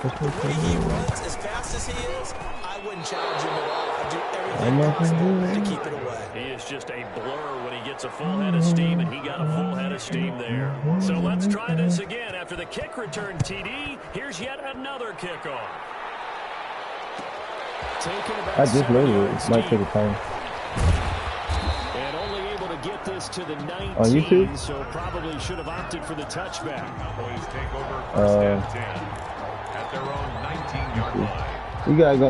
The way he runs, as fast as he is, I wouldn't challenge him at all. I'd do everything possible to keep it away. He is just a blur when he gets a full head of steam, and he got a full head of steam there. So let's try this again. After the kick return TD, here's yet another kickoff. I just loaded it. It might take a time. And only able to get this to the 19, on YouTube? So probably should have opted for the touchback. Cowboys take over first and 10 at their own 19-yard line. You gotta go.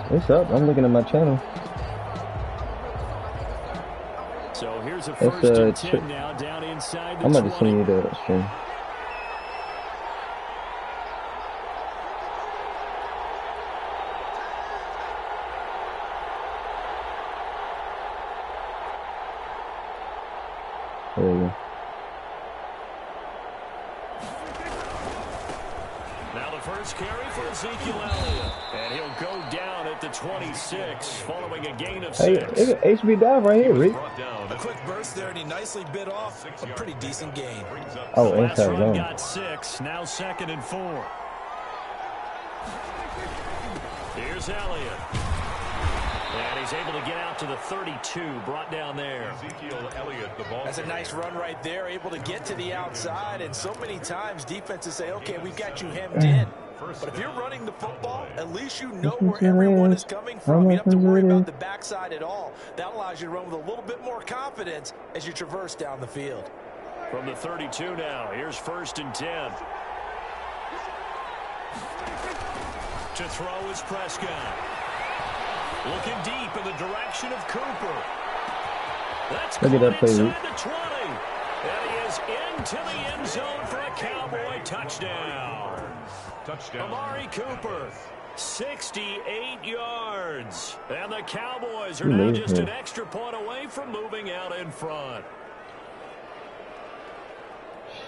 What's up? I'm looking at my channel. So here's a first and 10 now down inside the 20. I'm about to send you the stream. There you go. Now the first carry for Ezekiel Elliott. And he'll go down at the 26 following a gain of 6. Hey, HB dive right here, Rick. A quick burst there, and he nicely bit off a pretty decent gain. Oh, last inside run zone. got 6. Now 2nd and 4. Here's Elliott. And he's able to get out to the 32, brought down there. Ezekiel Elliott, the ball. That's a nice run right there, able to get to the outside. And so many times defenses say, okay, we've got you hemmed in. But if you're running the football, at least you know where everyone is coming from. You don't have to worry about the backside at all. That allows you to run with a little bit more confidence as you traverse down the field. From the 32 now, here's 1st and 10. To throw is Prescott. Looking deep in the direction of Cooper. That's Look at that play, inside the 20. And he is into the end zone for a Cowboy touchdown. Amari Cooper, 68 yards. And the Cowboys are now just an extra point away from moving out in front.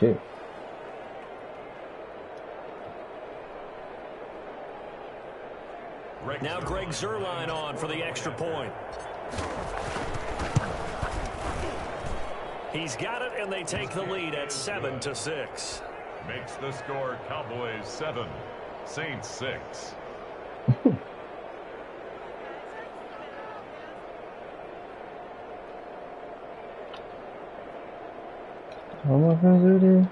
Shit. Now Greg Zuerlein on for the extra point. He's got it, and they take the lead at 7-6. Makes the score Cowboys 7, Saints 6. All my friends are there.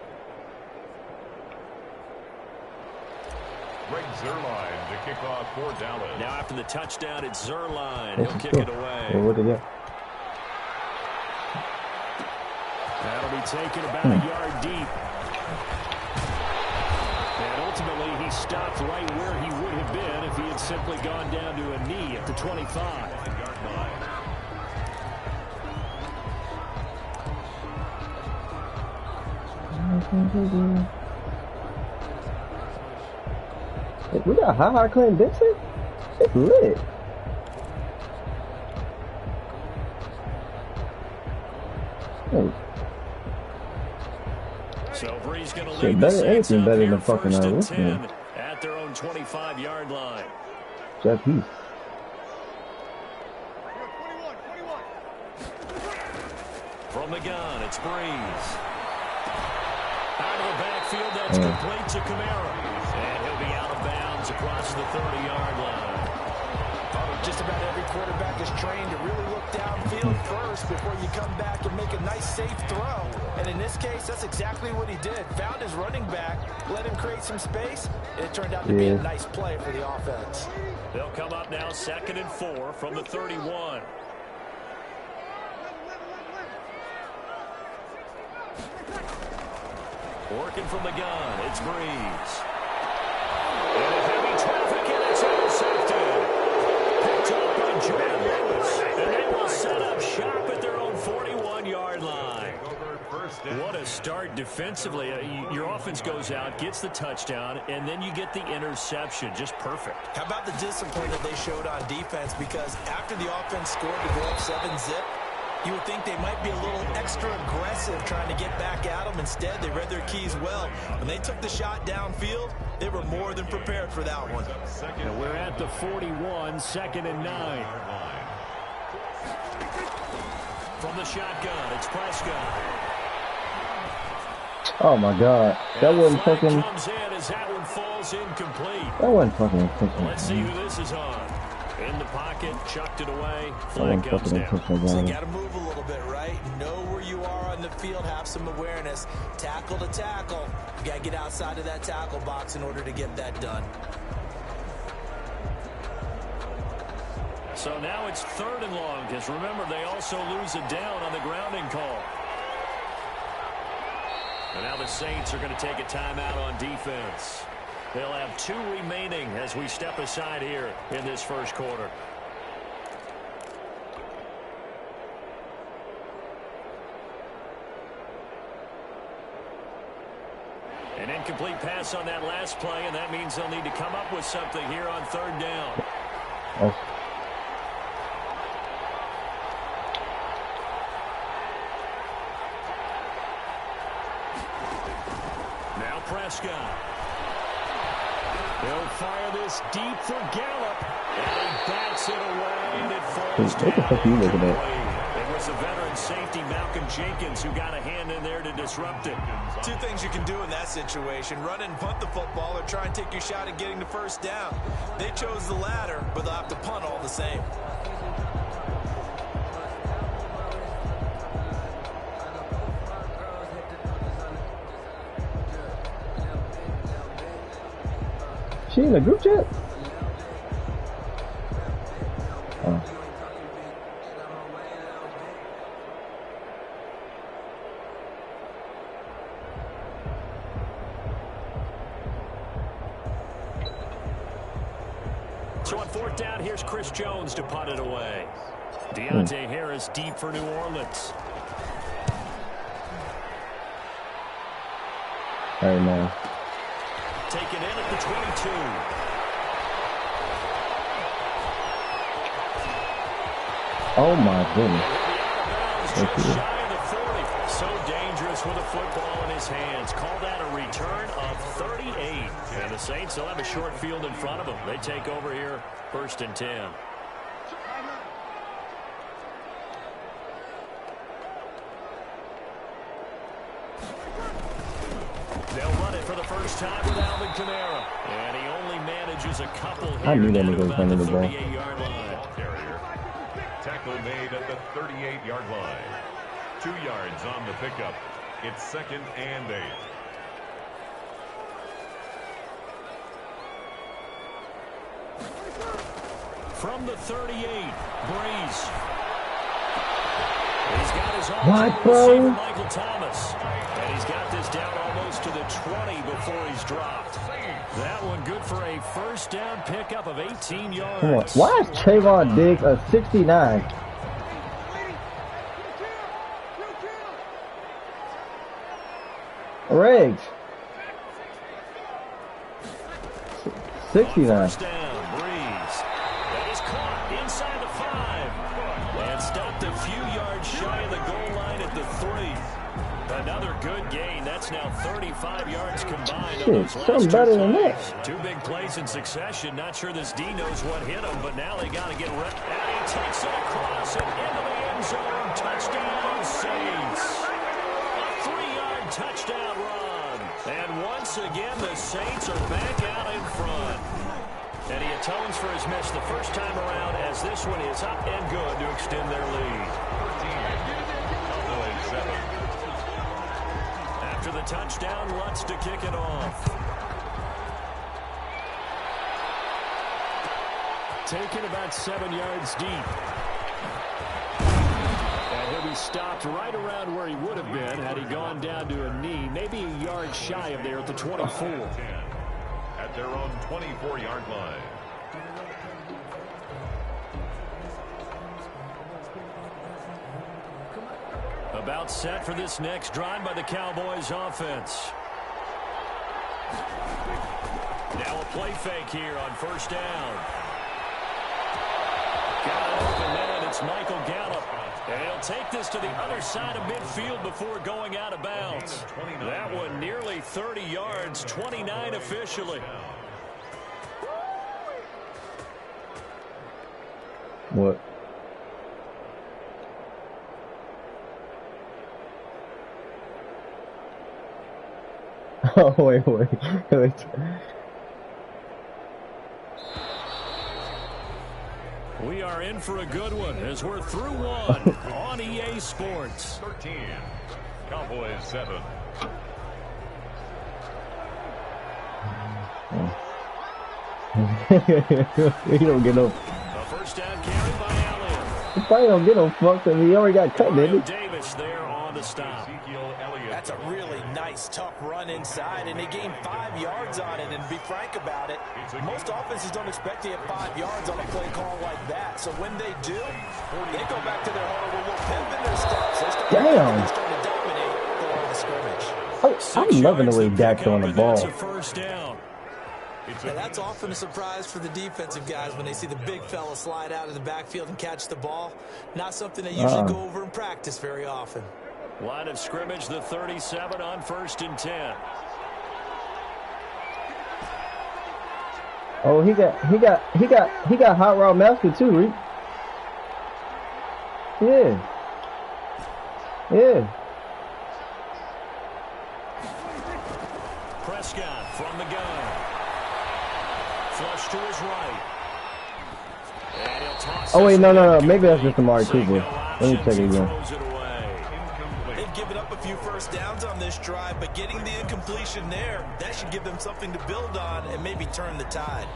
Greg Zuerlein to kick off for Dallas. Now after the touchdown, it's Zuerlein. He'll kick it away. Hey, what did you? That'll be taken about a yard deep. And ultimately, he stopped right where he would have been if he had simply gone down to a knee at the 25. We got high Clinton Dixon? It's lit. Hey. So Bree's going to Shit, lead the better, Saints anything up better here than fucking 1st and this 10 man. at their own 25-yard line. Jeff Heath. From the gun, it's Breeze. Out of the backfield, that's complete to Kamara. And he'll be out of bounds across the 30-yard line. Just about every quarterback is trained to really look downfield first before you come back and make a nice, safe throw. And in this case, that's exactly what he did. Found his running back, let him create some space, and it turned out to be a nice play for the offense. They'll come up now 2nd and 4 from the 31. Working from the gun, it's Breeze. And a heavy traffic, and it's intercepted. Picked up by Jordan Lewis. And they will set up shop at their own 41-yard line. What a start defensively. Your offense goes out, gets the touchdown, and then you get the interception. Just perfect. How about the discipline that they showed on defense? Because after the offense scored to go up 7-zip, you would think they might be a little extra aggressive trying to get back at them. Instead, they read their keys well. When they took the shot downfield, they were more than prepared for that one. And we're at the 41, 2nd and 9. From the shotgun, it's Prescott. Oh my god. That wasn't fucking. Comes in as that one falls incomplete. That wasn't fucking intentional. Let's see who this is on. In the pocket, chucked it away. That Flag wasn't comes fucking down. intentional, So you guys. got to move a little bit, right? Know where you are on the field, have some awareness. Tackle to tackle. You got to get outside of that tackle box in order to get that done. So now it's 3rd and long, because remember, they also lose it down on the grounding call. And now the Saints are going to take a timeout on defense. They'll have 2 remaining as we step aside here in this first quarter. An incomplete pass on that last play, and that means they'll need to come up with something here on 3rd down. Oh. Now Prescott. They'll fire this deep for Gallup. And he bats it away, and it falls What the fuck are you looking at? It was the veteran safety Malcolm Jenkins who got a hand in there to disrupt it. 2 things you can do in that situation: run and punt the football, or try and take your shot at getting the first down. They chose the latter, but they'll have to punt all the same. She in the group chat? Oh. So on 4th down, here's Chris Jones to punt it away. Deontay Harris deep for New Orleans. Hey, man. Taken in at the 22. Oh my goodness. Just shy of the 40. So dangerous with a football in his hands. Call that a return of 38. And the Saints will have a short field in front of them. They take over here, 1st and 10. They'll run it for the first time with Alvin Kamara. And he only manages a couple here. I knew that nigga was about running the the ball. 38-yard line. Carrier. Tackle made at the 38-yard line. 2 yards on the pickup. It's 2nd and 8. From the 38, Breeze. He's got his arm What, to the bro? receiver, Michael Thomas. And he's got this down almost to the 20 before he's dropped. That one good for a first down pickup of 18 yards. Come on. Why is Trayvon Diggs a 69? Riggs. 69. First down, Breeze. That is caught inside the 5. And stopped a few yards shy of the goal line at the 3. Another good gain. That's now 35 yards combined. Shit, on those last something 2 better than plays. that. 2 big plays in succession. Not sure this D knows what hit him, but now they got to get ready. And he takes it across and into the end zone. Touchdown, Saints. A 3-yard touchdown run. And once again, the Saints are back out in front. And he atones for his miss the first time around, as this one is up and good to extend their lead. After the touchdown, Lutz to kick it off. Taken about 7 yards deep. And he'll be stopped right around where he would have been had he gone down to a knee, maybe a yard shy of there at the 24. At their own 24-yard line. About set for this next drive by the Cowboys offense. Now a play fake here on first down. Got an open man. It's Michael Gallup. And he'll take this to the other side of midfield before going out of bounds. That one nearly 30 yards, 29 officially. What? Oh, wait. We are in for a good one as we're through one on EA Sports. 13. Cowboys 7. He don't get no. A first down carry by Elliott. He probably don't get no fucks, and he already got cut, didn't he? Davis there on the stop. Ezekiel Elliott. That's a really nice, tough run inside, and they gained 5 yards on it. And to be frank about it, most offenses don't expect to get 5 yards on a play call like that. So when they do, they go back to their huddle with a little pimp in their steps. Damn. They're starting to dominate the line of scrimmage. I'm loving the way Dak's throwing the ball. That's a first down. And that's often a surprise for the defensive guys when they see the big fella slide out of the backfield and catch the ball. Not something they usually go over in practice very often. Line of scrimmage, the 37 on 1st and 10. Oh, he got hot route master too, Reek. Yeah. Prescott from the gun. Flush to his right. And he'll toss. Oh wait, no. Maybe that's just Amari Cooper. Let me check it again. They've given up a few first downs on this drive, but getting the incompletion there, that should give them something to build on and maybe turn the tide.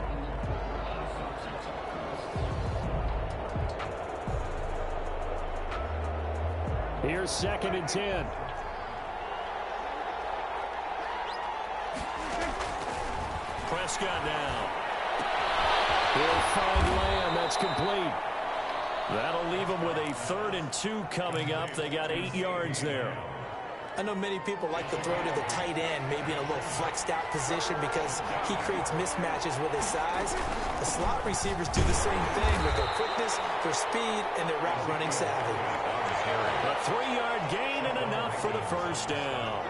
Here's 2nd and 10. Prescott now. He'll find Lamb. That's complete. That'll leave them with a 3rd and 2 coming up. They got 8 yards there. I know many people like to throw to the tight end, maybe in a little flexed out position because he creates mismatches with his size. The slot receivers do the same thing with their quickness, their speed, and their route running savvy. A 3-yard gain and enough for the first down.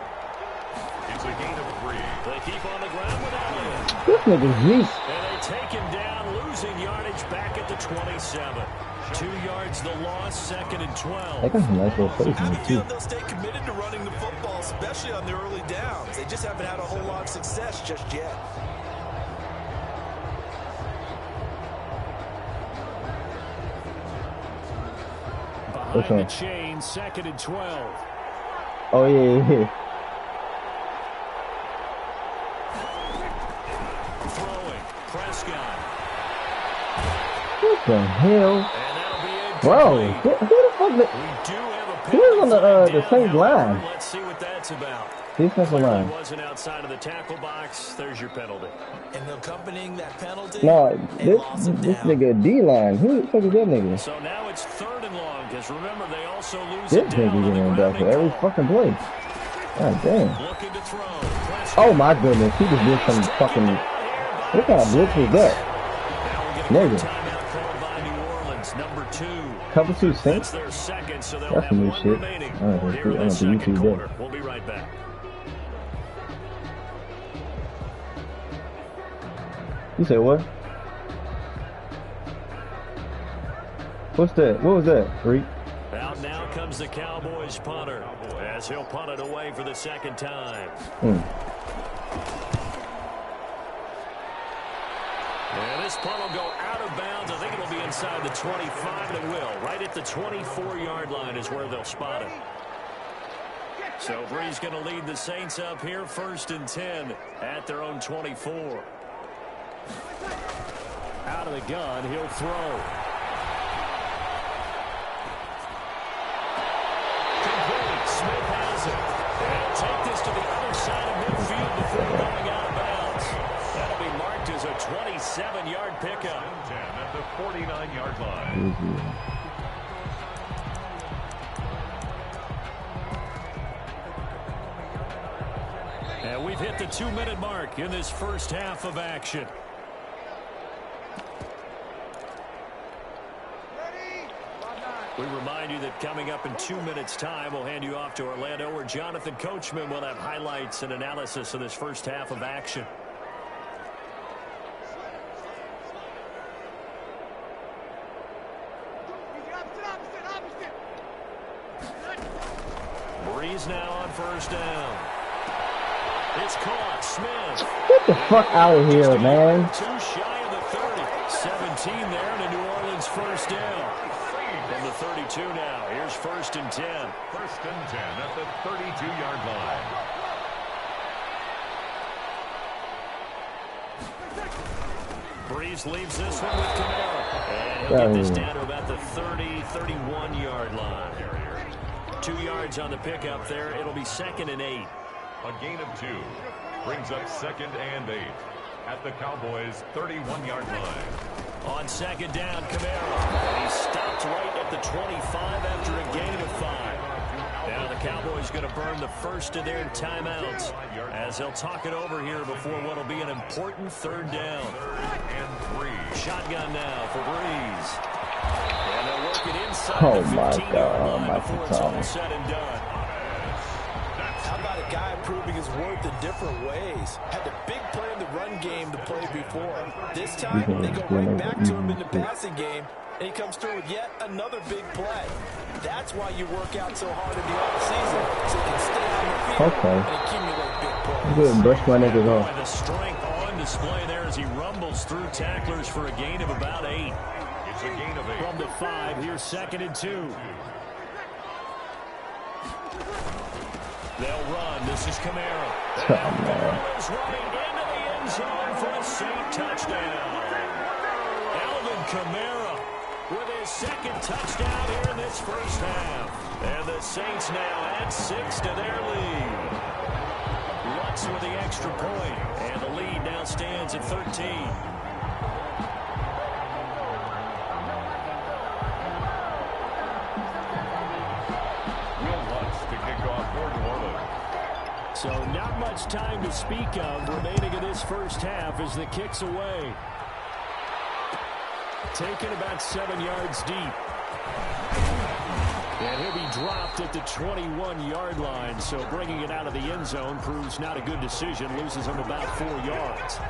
It's a gain of 3. They keep on the ground with Elliott. This nigga's weak. And they take him down, losing yardage back at the 27. 2 yards the loss, 2nd and 12. They got some nice little plays I in have a it, too. feeling they'll stay committed to running the football, especially on the early downs. They just haven't had a whole lot of success just yet. Behind the chain, 2nd and 12. Oh, yeah. Throwing, Prescott. What the hell? And that'll be it. Bro, who the fuck? We do have a Who is on the penalty Saints down. line? Let's see what that's about. Defensive Clearly line. wasn't outside of the tackle box. There's your penalty. And accompanying that penalty, No, a this loss of this down. nigga D-line. Who the fuck is that nigga? So now it's 3rd and long, because remember, they also lose This it down nigga on the getting back for grounding every call. fucking play. God damn. Looking to throw. Prescott. Oh my goodness, he just did some fucking. What kind of blitz was that? Now we're getting a Nigga. timeout called by New Orleans, number 2. Cover 2 That's Saints? their 2nd, so they'll That's have some new 1 shit. remaining. I don't know, Here in I the don't think 2nd YouTube quarter. did. We'll be right back. You said what? What's that? What was that, Reek? Out now comes the Cowboys punter, as he'll punt it away for the 2nd time. And this punt will go out of bounds. I think it'll be inside the 25, and it will. Right at the 24-yard line is where they'll spot it. So Brees going to lead the Saints up here, 1st and 10 at their own 24. Out of the gun, he'll throw. Complete. Smith has it. And take this to the other side of midfield before going out of bounds. That'll be marked as a 27-yard pickup. 10 at the 49-yard line. And we've hit the 2-minute mark in this first half of action. We remind you that coming up in 2 minutes' time, we'll hand you off to Orlando, where Jonathan Coachman will have highlights and analysis of this first half of action. Brees now on 1st down. It's caught. Smith. Get the fuck out of here, man. Too shy of the 30. 17 there and a New Orleans first down. From the 32 now. Here's 1st and 10. 1st and 10 at the 32-yard line. Breeze leaves this one with Kamara. And he'll get this down to about the 31-yard line. 2 yards on the pickup there. It'll be 2nd and 8. A gain of 2 brings up 2nd and 8 at the Cowboys' 31-yard line. On 2nd down, Kamara. He stopped right at the 25 after a gain of 5. Now the Cowboys going to burn the first of their timeouts as they'll talk it over here before what will be an important 3rd down. 3rd and 3. Shotgun now for Breeze. And they'll work it inside Oh the my 15-yard God, line before it's Michael all said and done. How about a guy proving his worth in different ways? Had the big play in the run game to play before. This time, they go right back to him in the passing game, and he comes through with yet another big play. That's why you work out so hard in the offseason, so you can stay on the field and accumulate big plays. Good, brush my niggas And off. the strength on display there as he rumbles through tacklers for a gain of about 8. It's a gain of 8. From the 5, here's 2nd and 2. They'll run. This is Kamara. Kamara is running into the end zone for a Saint touchdown. Alvin Kamara with his 2nd touchdown here in this first half. And the Saints now add 6 to their lead. Lutz with the extra point, and the lead now stands at 13. So not much time to speak of remaining in this first half as the kick's away. Taken about 7 yards deep. And he'll be dropped at the 21-yard line, so bringing it out of the end zone proves not a good decision. Loses him about 4 yards.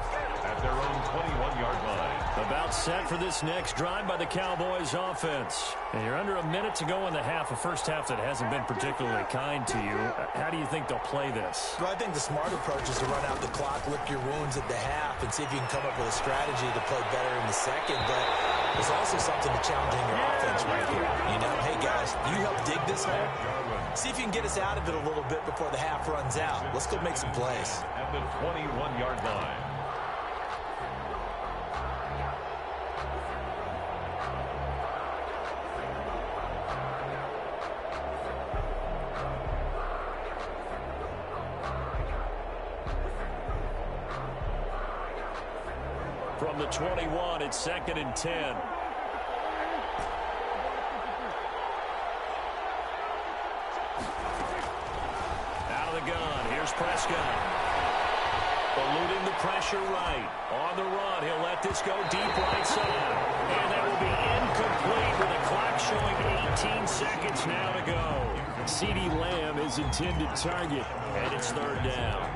At their own 21-yard line. About set for this next drive by the Cowboys offense. And you're under a minute to go in the half, a first half that hasn't been particularly kind to you. How do you think they'll play this? Well, I think the smart approach is to run out the clock, lick your wounds at the half, and see if you can come up with a strategy to play better in the second. But there's also something to challenging your offense right here. You know, hey, guys, you help dig this hole. See if you can get us out of it a little bit before the half runs out. Let's go make some plays. At the 21-yard line. From the 21, it's 2nd and 10. Out of the gun, here's Prescott. Eluding the pressure right. On the run, he'll let this go deep right side. And that will be incomplete with the clock showing 18 seconds now to go. CeeDee Lamb is intended target, and it's 3rd down.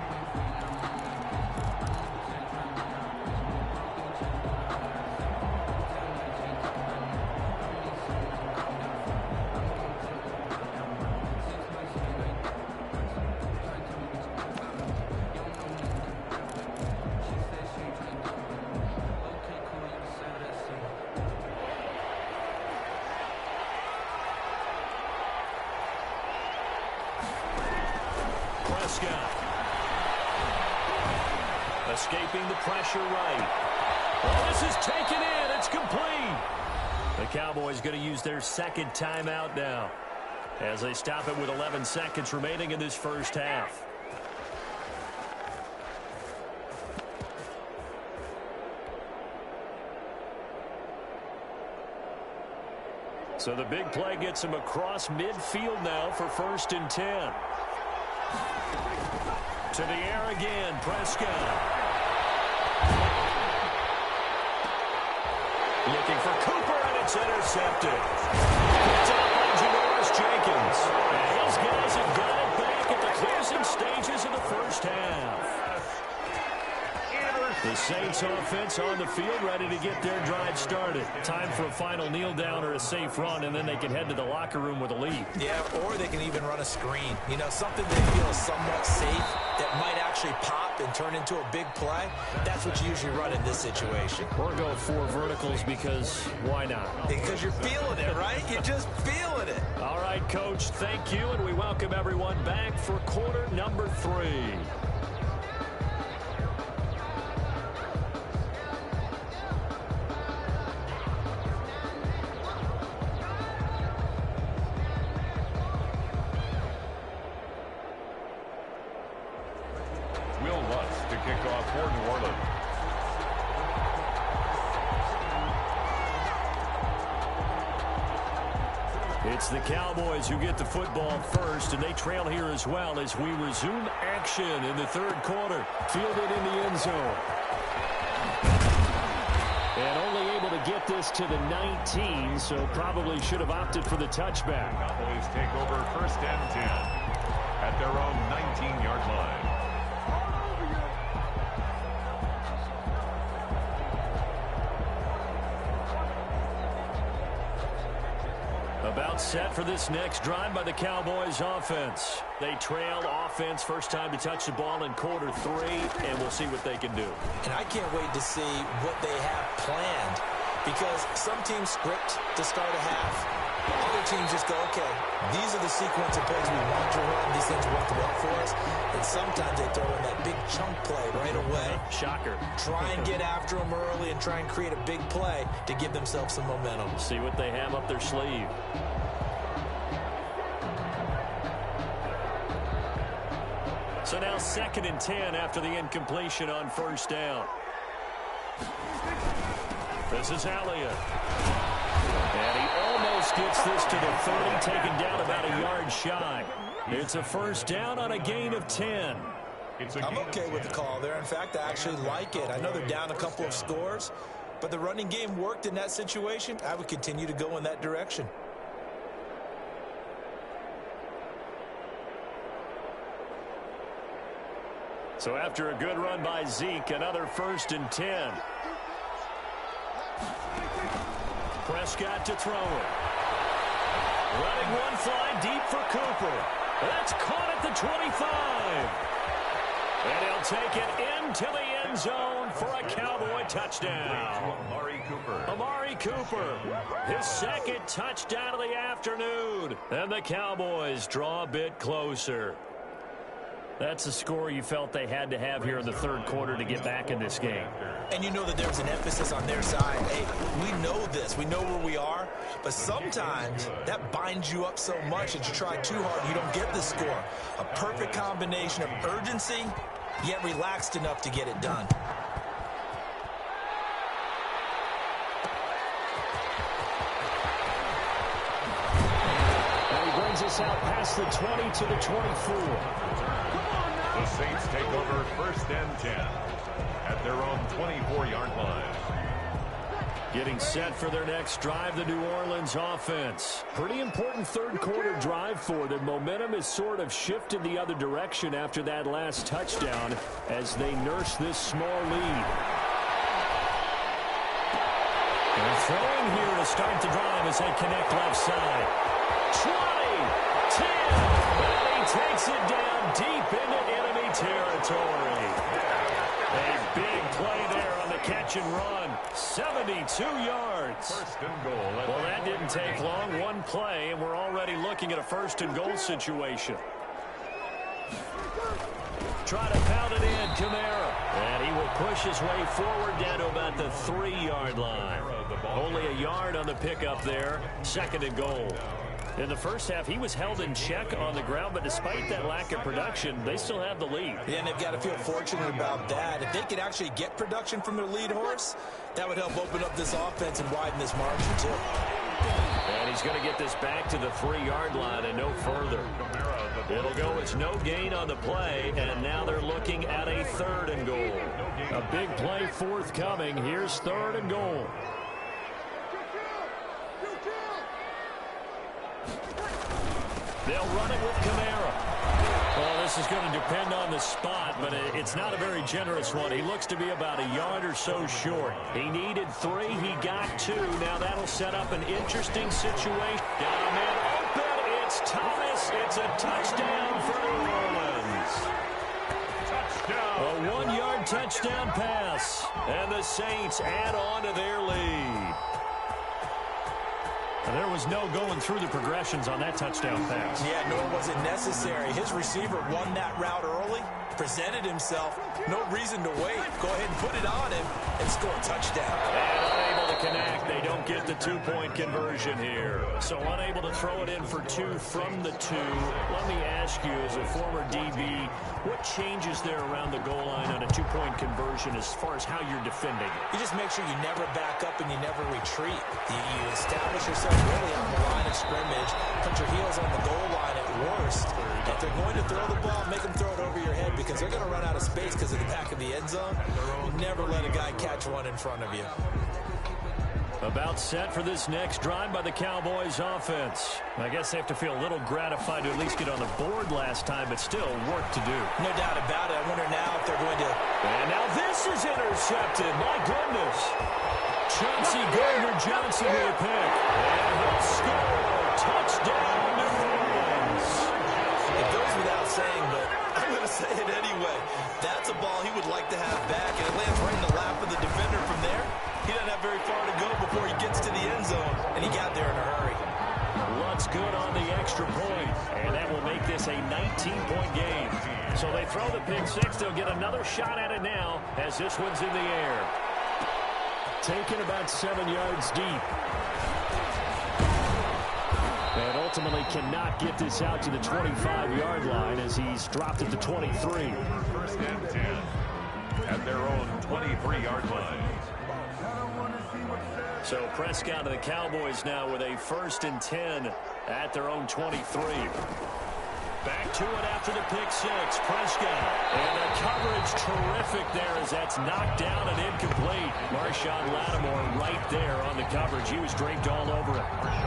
Escaping the pressure right. Well, this is taken in. It's complete. The Cowboys going to use their 2nd timeout now as they stop it with 11 seconds remaining in this first half. So the big play gets him across midfield now for 1st and 10. To the air again, Prescott. Looking for Cooper, and it's intercepted. Picked up by Janoris Jenkins. And his guys have got it back at the closing stages of the first half. The Saints offense on the field ready to get their drive started. Time for a final kneel down or a safe run, and then they can head to the locker room with a lead. Yeah, or they can even run a screen. You know, something they feel is somewhat safe that might actually pop and turn into a big play, that's what you usually run in this situation. Or go 4 verticals because why not? Because you're feeling it, right? You're just feeling it. All right, Coach, thank you, and we welcome everyone back for quarter number 3. Will Lutz to kick off for New Orleans. It's the Cowboys who get the football first, and they trail here as well as we resume action in the third quarter. Fielded in the end zone. And only able to get this to the 19, so probably should have opted for the touchback. Cowboys take over first and 10 at their own 19-yard line. About set for this next drive by the Cowboys offense. They trail offense, first time to touch the ball in quarter 3, and we'll see what they can do. And I can't wait to see what they have planned, because some teams script to start a half. Other teams just go, okay, these are the sequence of plays we want to run. These things work well for us. And sometimes they throw in that big chunk play right away. Shocker. Try and get after them early and try and create a big play to give themselves some momentum. See what they have up their sleeve. So now 2nd and 10 after the incompletion on first down. This is Elliott. And he almost gets this to the 30, taken down about a yard shy. It's a first down on a gain of 10. I'm okay with the call there. In fact, I actually like it. I know they're down a couple of scores, but the running game worked in that situation. I would continue to go in that direction. So after a good run by Zeke, another 1st and 10. Prescott to throw it. Running one fly deep for Cooper. That's caught at the 25. And he'll take it into the end zone for a Cowboy touchdown. Amari Cooper. Amari Cooper, his 2nd touchdown of the afternoon. And the Cowboys draw a bit closer. That's a score you felt they had to have here in the third quarter to get back in this game. And you know that there's an emphasis on their side. Hey, we know this. We know where we are. But sometimes that binds you up so much that you try too hard, you don't get the score. A perfect combination of urgency, yet relaxed enough to get it done. And he brings us out past the 20 to the 24. The Saints take over first and 10 at their own 24-yard line. Getting set for their next drive, the New Orleans offense. Pretty important third quarter drive for them. Momentum has sort of shifted the other direction after that last touchdown as they nurse this small lead. They're throwing here to start the drive as they connect left side. 20, 10, and he takes it down deep into enemy territory. A big play there on the catch and run. 72 yards. First and goal. Well, that didn't take long. One play, and we're already looking at a first and goal situation. Try to pound it in, Kamara. And he will push his way forward down to about the 3-yard line. Only a yard on the pickup there. 2nd and goal. In the first half, he was held in check on the ground, but despite that lack of production, they still have the lead. Yeah, and they've got to feel fortunate about that. If they could actually get production from their lead horse, that would help open up this offense and widen this margin, too. And he's going to get this back to the 3-yard line and no further. It'll go as no gain on the play, and now they're looking at a 3rd and goal. A big play forthcoming. Here's 3rd and goal. They'll run it with Kamara. Well, this is going to depend on the spot, but it's not a very generous one. He looks to be about a yard or so short. He needed 3. He got 2. Now that'll set up an interesting situation. Got a man open. It's Thomas. It's a touchdown for New Orleans. touchdown pass. And the Saints add on to their lead. There was no going through the progressions on that touchdown pass. Yeah, nor was it necessary. His receiver won that route early, presented himself. No reason to wait. Go ahead and put it on him and score a touchdown. And unable to connect. They don't get the two-point conversion here. So unable to throw it in for two from the two. Let me ask you, as a former DB, what changes there around the goal line on a two-point conversion as far as how you're defending it? You just make sure you never back up and you never retreat. You establish yourself really on the line of scrimmage, put your heels on the goal line at worst. If they're going to throw the ball, make them throw it over your head because they're going to run out of space because of the back of the end zone. You never let a guy catch one in front of you. About set for this next drive by the Cowboys offense. I guess they have to feel a little gratified to at least get on the board last time, but still work to do. No doubt about it. I wonder now if they're going to... And now this is intercepted. My goodness. Chauncey Gardner-Johnson with a pick. And he'll score. Touchdown, New Orleans. It goes without saying, but I'm going to say it anyway. That's a ball he would like to have back, and it lands right in the lap of the defender from there. He doesn't have very far to go before he gets to the end zone, and he got there in a hurry. Looks good on the extra point, and that will make this a 19-point game. So they throw the pick six. They'll get another shot at it now as this one's in the air. Taken about 7 yards deep. And ultimately cannot get this out to the 25-yard line as he's dropped it to 23. First and 10 at their own 23-yard line. So Prescott and the Cowboys now with a 1st and 10 at their own 23. Back to it after the pick six. Prescott. And the coverage terrific there as that's knocked down and incomplete. Marshawn Lattimore right there on the coverage. He was draped all over it.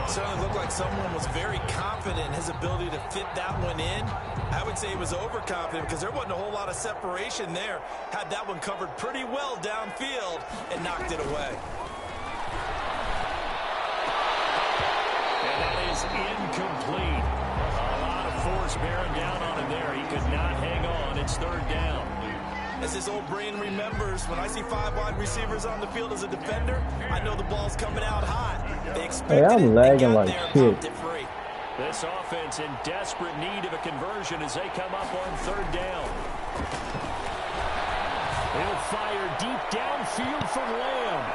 Certainly looked like someone was very confident in his ability to fit that one in. I would say he was overconfident because there wasn't a whole lot of separation there. Had that one covered pretty well downfield and knocked it away. And that is incomplete. A lot of force bearing down on him there. He could not hang on. It's 3rd down. As his old brain remembers, when I see 5 wide receivers on the field as a defender, I know the ball's coming out hot. They expected I'm lagging like shit. Free. This offense in desperate need of a conversion as they come up on 3rd down. They'll fire deep downfield from Lamb.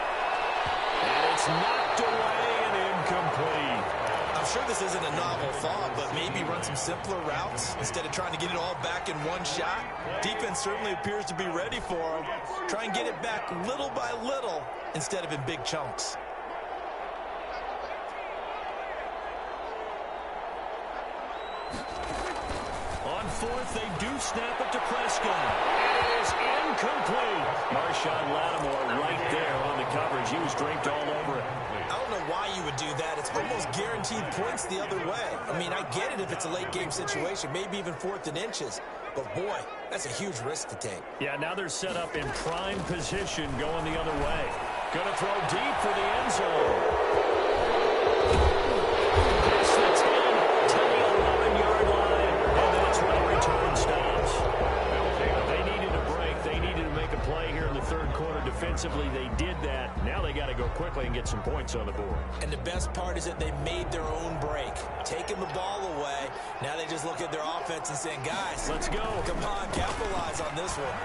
And it's knocked away and incomplete. I'm sure this isn't a novel thought, but maybe run some simpler routes instead of trying to get it all back in one shot. Defense certainly appears to be ready for him. Try and get it back little by little instead of in big chunks. On 4th, they do snap it to Prescott. And it is incomplete. Marshawn Lattimore right there on the coverage. He was draped all over it. I don't know why you would do that. It's almost guaranteed points the other way. I mean, I get it if it's a late game situation, maybe even 4th and inches. But, boy, that's a huge risk to take. Yeah, now they're set up in prime position going the other way. Going to throw deep for the end zone. Gets the 10 to the 11-yard line, and that's where the return stops. They needed a break. They needed to make a play here in the 3rd quarter. Defensively, they did that. Now they got to go quickly and get some points on the board. And the best part is that they made their own break, taking the ball away. Now they just look at their offense and saying, guys, let's go. Come on, capitalize on this one.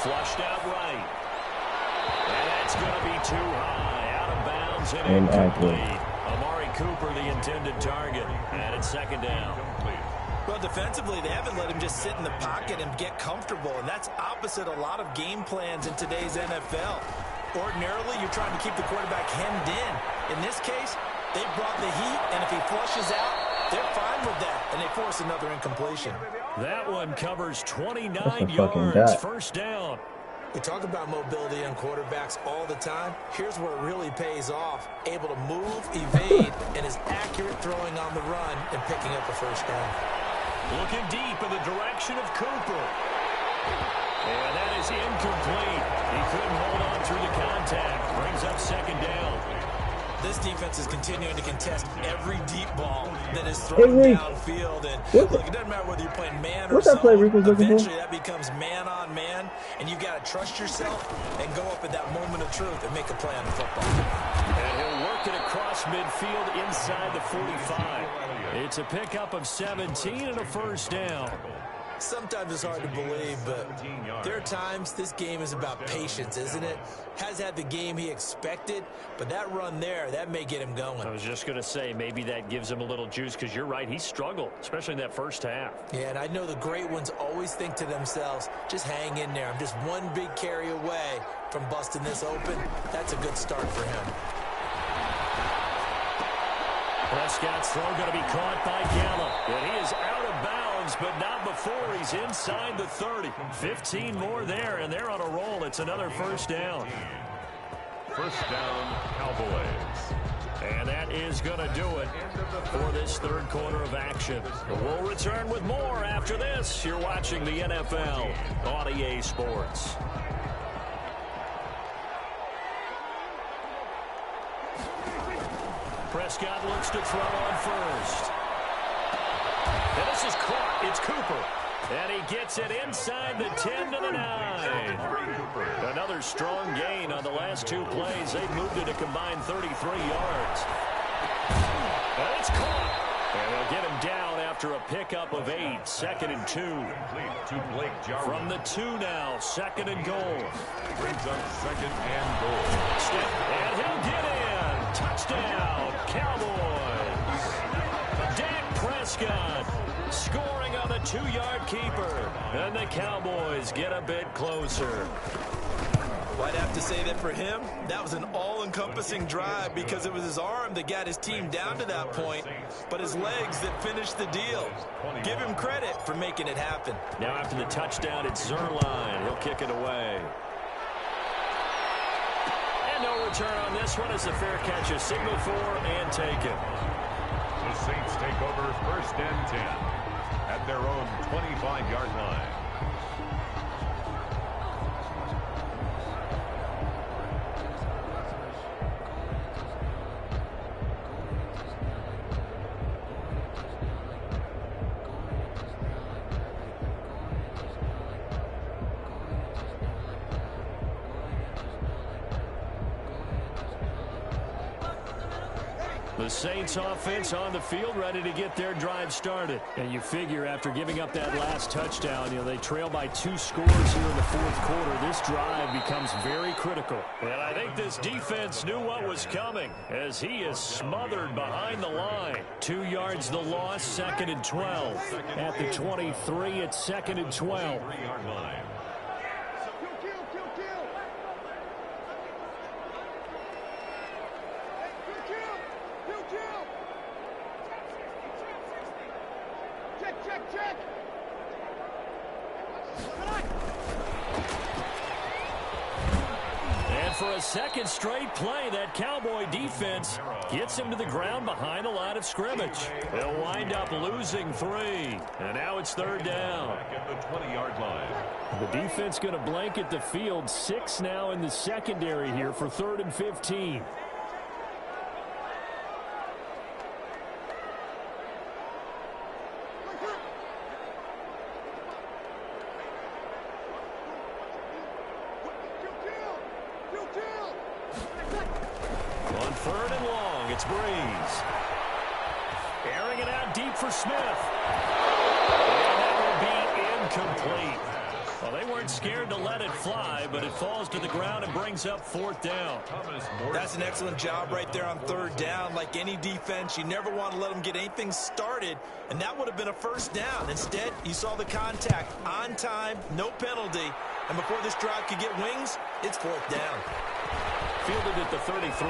Flushed out right. And that's going to be too high. Out of bounds and incomplete. Amari Cooper, the intended target. And it's 2nd down. Well, defensively, they haven't let him just sit in the pocket and get comfortable, and that's opposite a lot of game plans in today's NFL. Ordinarily, you're trying to keep the quarterback hemmed in. In this case, they brought the heat, and if he flushes out, they're fine with that, and they force another incompletion. That one covers 29 yards, 1st down. We talk about mobility on quarterbacks all the time. Here's where it really pays off. Able to move, evade, and is accurate throwing on the run and picking up a 1st down. Looking deep in the direction of Cooper. And that is incomplete. He couldn't hold on through the contact. Brings up 2nd down. This defense is continuing to contest every deep ball that is thrown downfield. And look, it doesn't matter whether you're playing man or zone. Eventually, that becomes man on man, and you got to trust yourself and go up at that moment of truth and make a play on the football. And he'll work it across midfield inside the 45. It's a pickup of 17 and a first down. Sometimes it's hard to believe, but there are times this game is about patience, isn't it? Has had the game he expected, but that run there, that may get him going. I was just going to say, maybe that gives him a little juice, because you're right, he struggled, especially in that first half. Yeah, and I know the great ones always think to themselves, just hang in there. I'm just one big carry away from busting this open. That's a good start for him. Prescott's throw going to be caught by Gallup, and he is out of bounds, but not before he's inside the 30. 15 more there, and they're on a roll. It's another first down. First down, Cowboys. And that is going to do it for this third quarter of action. We'll return with more after this. You're watching the NFL on EA Sports. Prescott looks to throw on first. And this is caught. It's Cooper. And he gets it inside the 10 to the 9. Another strong gain on the last two plays. They've moved it a combined 33 yards. And it's caught. And they'll get him down after a pickup of 8. 2nd and 2. From the 2 now. 2nd and goal. Brings up 2nd and goal. And he'll get in. Touchdown, Cowboys. Dak Prescott scoring on the 2-yard keeper. And the Cowboys get a bit closer. Well, I'd have to say that for him, that was an all-encompassing drive because it was his arm that got his team down to that point, but his legs that finished the deal. Give him credit for making it happen. Now after the touchdown, it's Zuerlein. He'll kick it away. And no return on this one as the fair catch is signaled for and taken. The Saints take over 1st and 10 at their own 25-yard line. The Saints offense on the field, ready to get their drive started. And you figure after giving up that last touchdown, they trail by 2 scores here in the 4th quarter. This drive becomes very critical. And I think this defense knew what was coming as he is smothered behind the line. 2 yards the loss, 2nd and 12. At the 23, it's 2nd and 12. 3-yard line. And for a second straight play, that Cowboy defense gets him to the ground behind the line of scrimmage. They'll wind up losing 3. And now it's 3rd down. At the 20-yard line. The defense going to blanket the field. 6 now in the secondary here for 3rd and 15. On 3rd and long, it's Breeze. Airing it out deep for Smith. And that will be incomplete. Well, they weren't scared to let it fly, but it falls to the ground and brings up 4th down. That's an excellent job right there on 3rd down. Like any defense, you never want to let them get anything started, and that would have been a 1st down. Instead, you saw the contact on time, no penalty, and before this drive could get wings, it's 4th down. Fielded at the 33.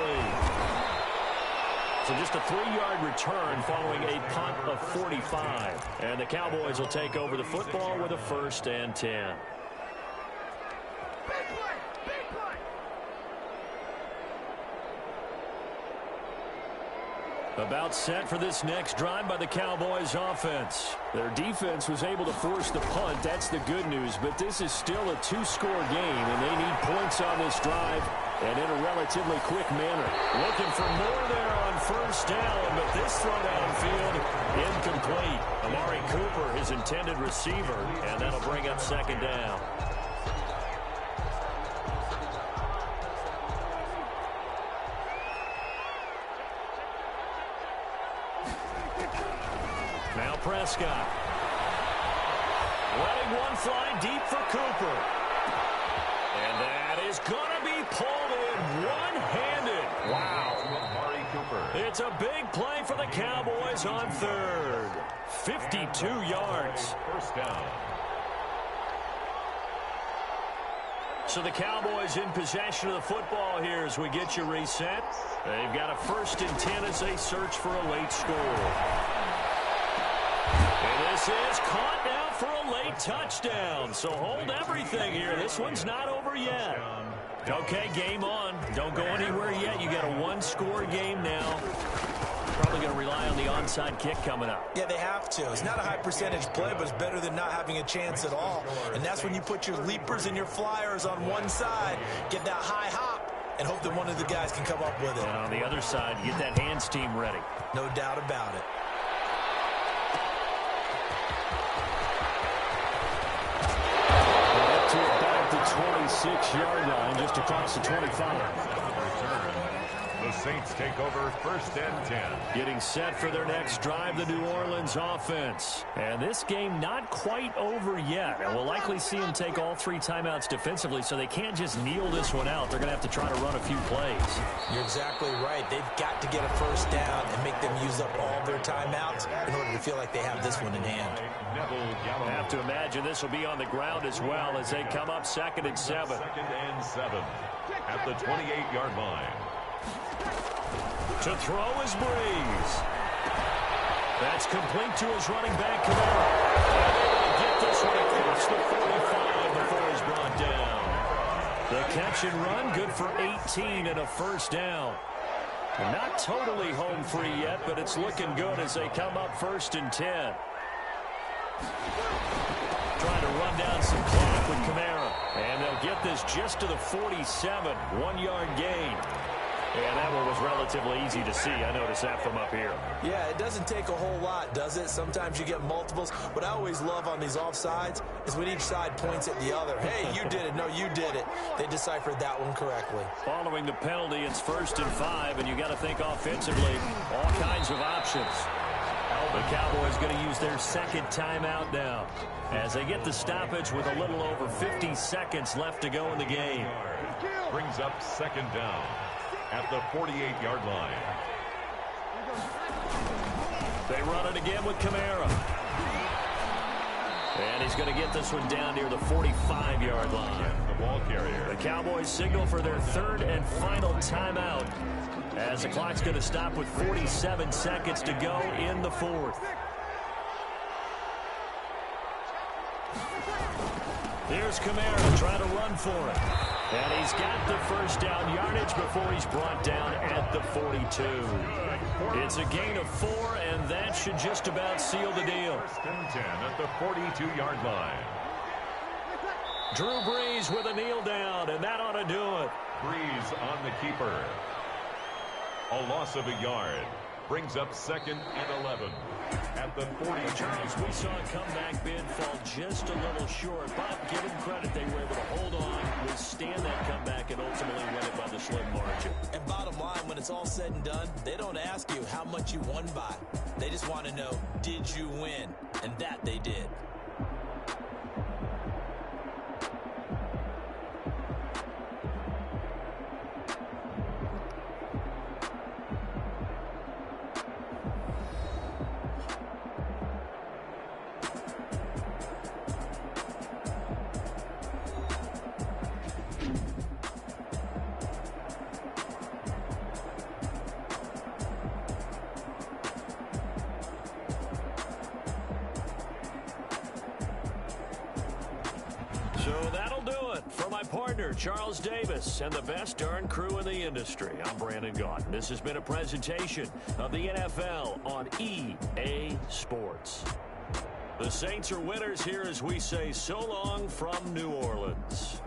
So just a 3-yard return following a punt of 45. And the Cowboys will take over the football with a 1st and 10. About set for this next drive by the Cowboys offense. Their defense was able to force the punt. That's the good news. But this is still a 2-score game, and they need points on this drive And in a relatively quick manner. Looking for more there on first down, but this throw downfield incomplete. Amari Cooper, his intended receiver, and that'll bring up second down. Now Prescott. Letting one fly deep for Cooper. And that is going to be pulled in one-handed. Wow. Amari Cooper. It's a big play for the Cowboys on third. 52 yards. First down. So the Cowboys in possession of the football here as we get you reset. They've got a 1st and 10 as they search for a late score. And this is caught now for a late touchdown. So hold everything here. This one's not over yet. Okay, game on. Don't go anywhere yet. You got a one-score game now. Probably going to rely on the onside kick coming up. Yeah, they have to. It's not a high percentage play, but it's better than not having a chance at all. And that's when you put your leapers and your flyers on one side, get that high hop, and hope that one of the guys can come up with it. And on the other side, you get that hands team ready. No doubt about it. Up to about the 26-yard line, just across the 25. The Saints take over 1st and 10. Getting set for their next drive, the New Orleans offense. And this game not quite over yet. And we'll likely see them take all 3 timeouts defensively, so they can't just kneel this one out. They're going to have to try to run a few plays. You're exactly right. They've got to get a first down and make them use up all their timeouts in order to feel like they have this one in hand. I have to imagine this will be on the ground as well as they come up 2nd and 7. 2nd and 7 at the 28-yard line. To throw is Breeze. That's complete to his running back, Kamara. And get this one across the 45 before he's brought down. The catch and run, good for 18 and a first down. Not totally home free yet, but it's looking good as they come up 1st and 10. Trying to run down some clock with Kamara. And they'll get this just to the 47, 1-yard gain. And that one was relatively easy to see. I noticed that from up here. Yeah, it doesn't take a whole lot, does it? Sometimes you get multiples. What I always love on these offsides is when each side points at the other. Hey, you did it. No, you did it. They deciphered that one correctly. Following the penalty, it's 1st and 5, and you got to think offensively, all kinds of options. The Cowboys going to use their 2nd timeout now as they get the stoppage with a little over 50 seconds left to go in the game. Brings up 2nd down at the 48-yard line. They run it again with Kamara. And he's going to get this one down near the 45-yard line. The ball carrier. The Cowboys signal for their 3rd and final timeout as the clock's going to stop with 47 seconds to go in the 4th. Here's Kamara trying to run for it. And he's got the first down yardage before he's brought down at the 42. It's a gain of 4, and that should just about seal the deal. 1st and 10 at the 42-yard line. Drew Brees with a kneel down, and that ought to do it. Brees on the keeper. A loss of a yard. Brings up 2nd and 11 at the 40. Charles, we saw a comeback bid fall just a little short, but give them credit, they were able to hold on, withstand that comeback, and ultimately win it by the slim margin. And bottom line, when it's all said and done, they don't ask you how much you won by. They just want to know, did you win? And that they did. So that'll do it for my partner, Charles Davis, and the best darn crew in the industry. I'm Brandon Gaudin. This has been a presentation of the NFL on EA Sports. The Saints are winners here as we say so long from New Orleans.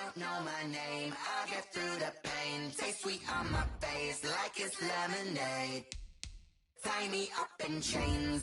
don't know my name, I'll get through the pain. Taste sweet on my face like it's lemonade. Tie me up in chains.